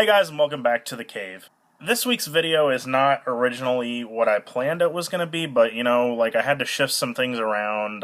Hey guys, and welcome back to the cave. This week's video is not originally what I planned it was going to be, but I had to shift some things around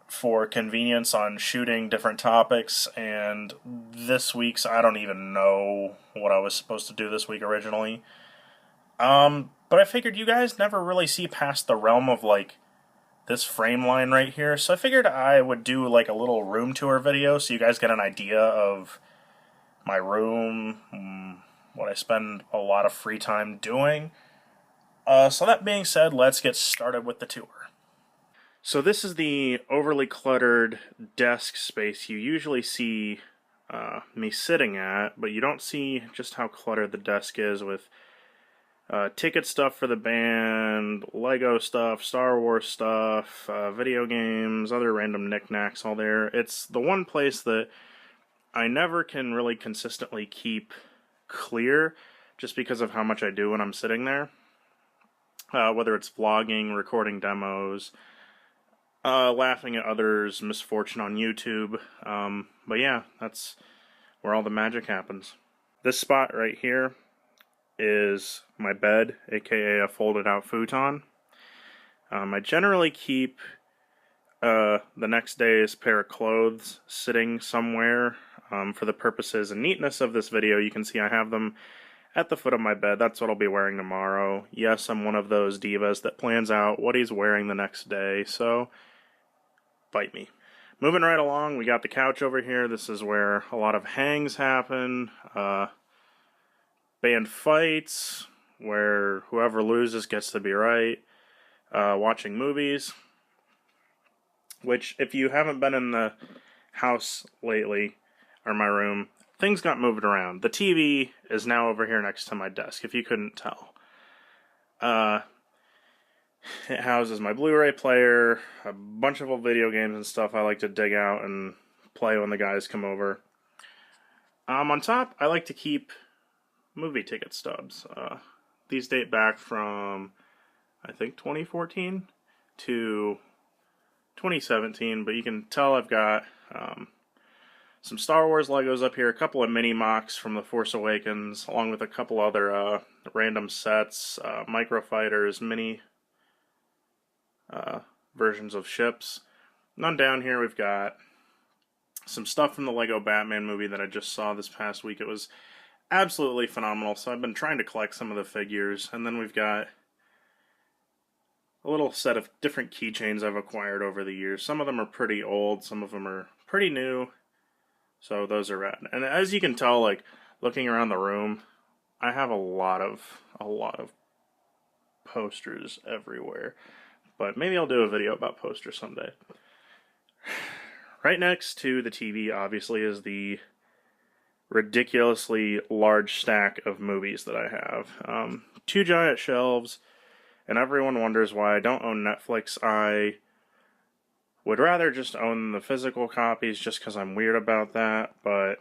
for convenience on shooting different topics, and this week's, I don't even know what I was supposed to do this week originally. But I figured you guys never really see past the realm of this frame line right here, so I figured I would do a little room tour video so you guys get an idea of my room, what I spend a lot of free time doing. So that being said, let's get started with the tour. So this is the overly cluttered desk space you usually see me sitting at, but you don't see just how cluttered the desk is with ticket stuff for the band, Lego stuff, Star Wars stuff, video games, other random knickknacks all there. It's the one place that I never can really consistently keep clear just because of how much I do when I'm sitting there. Whether it's vlogging, recording demos, laughing at others' misfortune on YouTube. But yeah, that's where all the magic happens. This spot right here is my bed, aka a folded out futon. I generally keep the next day's pair of clothes sitting somewhere. For the purposes and neatness of this video, you can see I have them at the foot of my bed. That's what I'll be wearing tomorrow. Yes, I'm one of those divas that plans out what he's wearing the next day, so bite me. Moving right along, we got the couch over here. This is where a lot of hangs happen. Band fights, where whoever loses gets to be right. Watching movies, which if you haven't been in the house lately, or my room, things got moved around. The TV is now over here next to my desk, if you couldn't tell. It houses my Blu-ray player, a bunch of old video games and stuff I like to dig out and play when the guys come over. On top, I like to keep movie ticket stubs. These date back from, I think, 2014 to 2017, but you can tell I've got some Star Wars Legos up here, a couple of mini mocks from The Force Awakens, along with a couple other random sets, microfighters, mini versions of ships. And on down here we've got some stuff from the Lego Batman movie that I just saw this past week. It was absolutely phenomenal, so I've been trying to collect some of the figures. And then we've got a little set of different keychains I've acquired over the years. Some of them are pretty old, some of them are pretty new. So those are rad. And as you can tell, looking around the room, I have a lot of posters everywhere. But maybe I'll do a video about posters someday. Right next to the TV, obviously, is the ridiculously large stack of movies that I have. Two giant shelves, and everyone wonders why I don't own Netflix. I would rather just own the physical copies just because I'm weird about that, but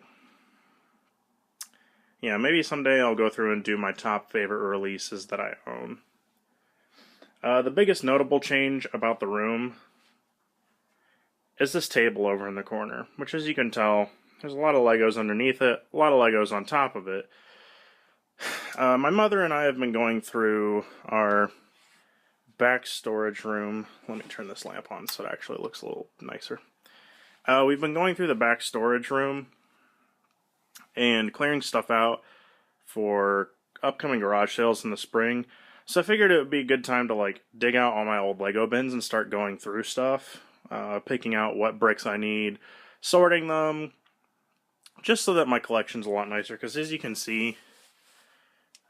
yeah, maybe someday I'll go through and do my top favorite releases that I own. The biggest notable change about the room is this table over in the corner, which, as you can tell, there's a lot of Legos underneath it, a lot of Legos on top of it. My mother and I have been going through our back storage room. Let me turn this lamp on so it actually looks a little nicer. We've been going through the back storage room and clearing stuff out for upcoming garage sales in the spring. So I figured it would be a good time to dig out all my old Lego bins and start going through stuff, picking out what bricks I need, sorting them, just so that my collection's a lot nicer. Because as you can see,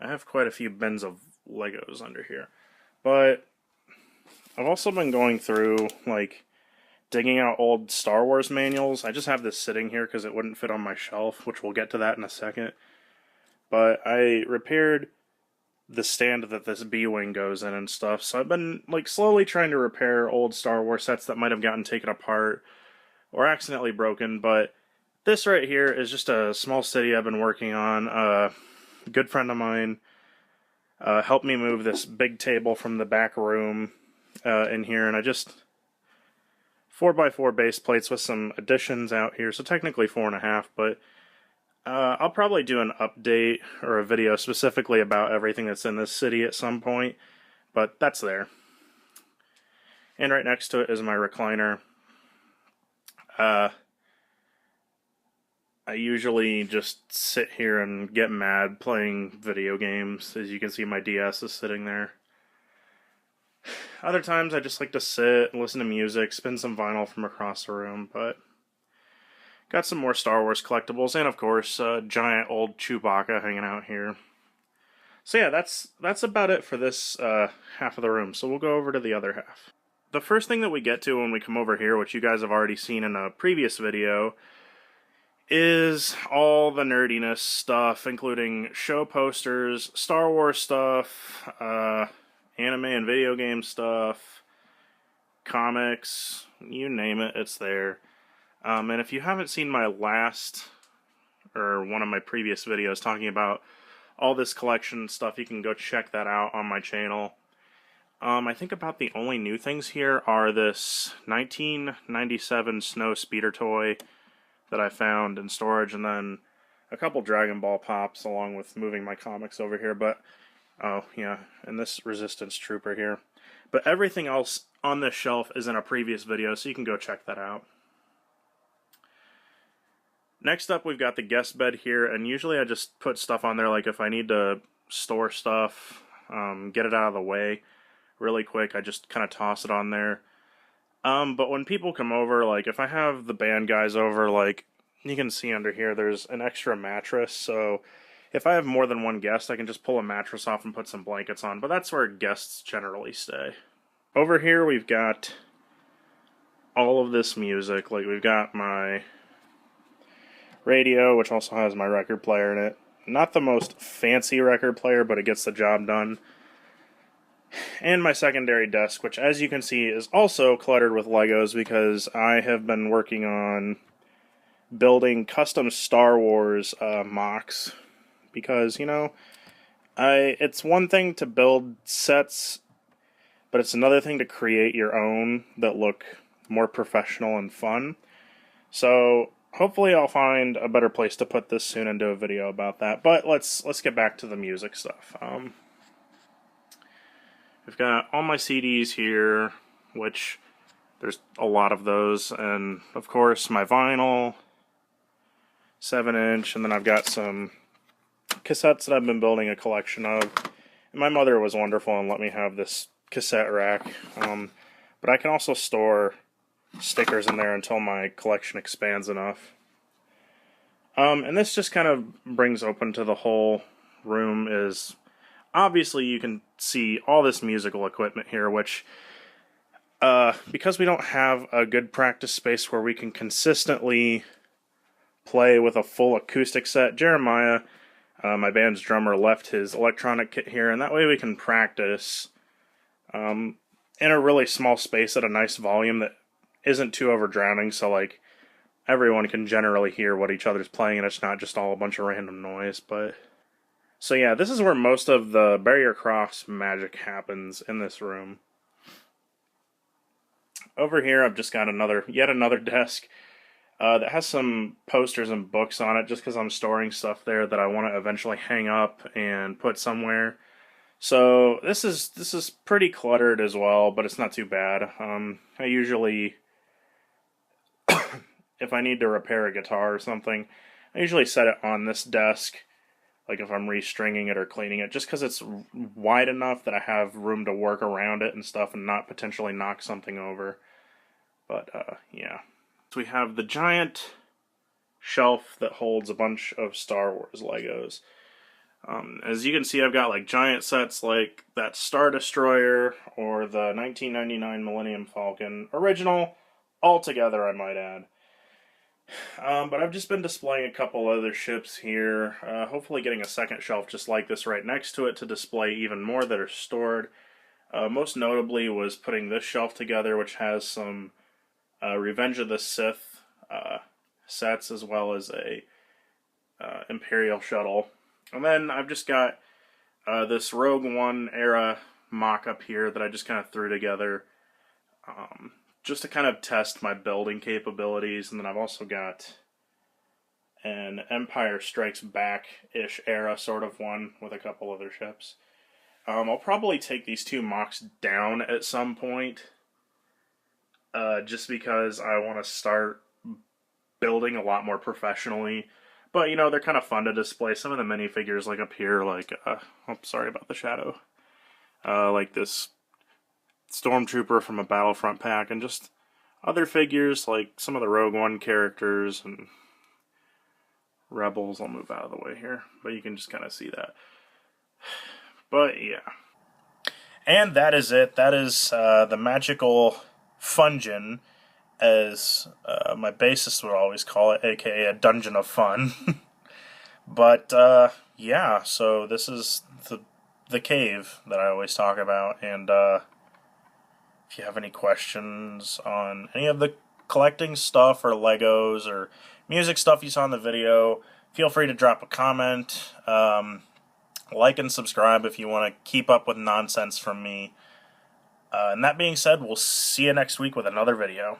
I have quite a few bins of Legos under here. But I've also been going through, digging out old Star Wars manuals. I just have this sitting here because it wouldn't fit on my shelf, which we'll get to that in a second. But I repaired the stand that this B-Wing goes in and stuff, so I've been, slowly trying to repair old Star Wars sets that might have gotten taken apart or accidentally broken, but this right here is just a small city I've been working on. A good friend of mine helped me move this big table from the back room in here, and I just 4x4 base plates with some additions out here, so technically 4.5, but I'll probably do an update or a video specifically about everything that's in this city at some point, but that's there. And right next to it is my recliner. I usually just sit here and get mad playing video games. As you can see, my DS is sitting there. Other times I just like to sit and listen to music, spin some vinyl from across the room, but got some more Star Wars collectibles, and of course, giant old Chewbacca hanging out here. So yeah, that's about it for this half of the room, so we'll go over to the other half. The first thing that we get to when we come over here, which you guys have already seen in a previous video, is all the nerdiness stuff, including show posters, Star Wars stuff, anime and video game stuff, comics, you name it, it's there. And if you haven't seen my last, or one of my previous videos talking about all this collection stuff, you can go check that out on my channel. I think about the only new things here are this 1997 Snow Speeder toy that I found in storage, and then a couple Dragon Ball pops along with moving my comics over here, but oh yeah, and this Resistance Trooper here. But everything else on this shelf is in a previous video, so you can go check that out. Next up, we've got the guest bed here, and usually I just put stuff on there, like if I need to store stuff, get it out of the way really quick, I just kind of toss it on there. But when people come over, like if I have the band guys over, like you can see under here, there's an extra mattress, so if I have more than one guest, I can just pull a mattress off and put some blankets on, but that's where guests generally stay. Over here, we've got all of this music. Like we've got my radio, which also has my record player in it. Not the most fancy record player, but it gets the job done. And my secondary desk, which as you can see is also cluttered with Legos because I have been working on building custom Star Wars MOCs. Because, you know, it's one thing to build sets, but it's another thing to create your own that look more professional and fun. So hopefully I'll find a better place to put this soon and do a video about that. But let's get back to the music stuff. We've got all my CDs here, which there's a lot of those, and of course my vinyl, 7-inch, and then I've got some cassettes that I've been building a collection of. And my mother was wonderful and let me have this cassette rack, but I can also store stickers in there until my collection expands enough. And this just kind of brings open to the whole room is, obviously you can see all this musical equipment here, which, because we don't have a good practice space where we can consistently play with a full acoustic set, Jeremiah, my band's drummer, left his electronic kit here, and that way we can practice in a really small space at a nice volume that isn't too overdrowning, so like everyone can generally hear what each other's playing and it's not just all a bunch of random noise. But so yeah, this is where most of the Barrier Cross magic happens, in this room. Over here I've just got yet another desk that has some posters and books on it, just because I'm storing stuff there that I want to eventually hang up and put somewhere. So this is pretty cluttered as well, but it's not too bad. I usually, if I need to repair a guitar or something, I usually set it on this desk, like if I'm restringing it or cleaning it, just because it's wide enough that I have room to work around it and stuff and not potentially knock something over. But yeah. So we have the giant shelf that holds a bunch of Star Wars Legos. As you can see, I've got like giant sets like that Star Destroyer or the 1999 Millennium Falcon. Original, all together, I might add. But I've just been displaying a couple other ships here, hopefully getting a second shelf just like this right next to it to display even more that are stored. Most notably was putting this shelf together, which has some Revenge of the Sith sets, as well as a Imperial shuttle. And then I've just got this Rogue One era mock up here that I just kind of threw together just to kind of test my building capabilities. And then I've also got an Empire Strikes Back-ish era sort of one with a couple other ships. I'll probably take these two MOCs down at some point, just because I want to start building a lot more professionally. But, you know, they're kind of fun to display. Some of the minifigures, like up here, like, oh, sorry about the shadow. Like this Stormtrooper from a Battlefront pack, and just other figures, like some of the Rogue One characters and Rebels. I'll move out of the way here, but you can just kind of see that. But, yeah. And that is it. That is the magical Fungeon, as my bassist would always call it, aka a dungeon of fun. But, yeah, so this is the cave that I always talk about, and if you have any questions on any of the collecting stuff or Legos or music stuff you saw in the video, feel free to drop a comment. Like and subscribe if you want to keep up with nonsense from me. And that being said, we'll see you next week with another video.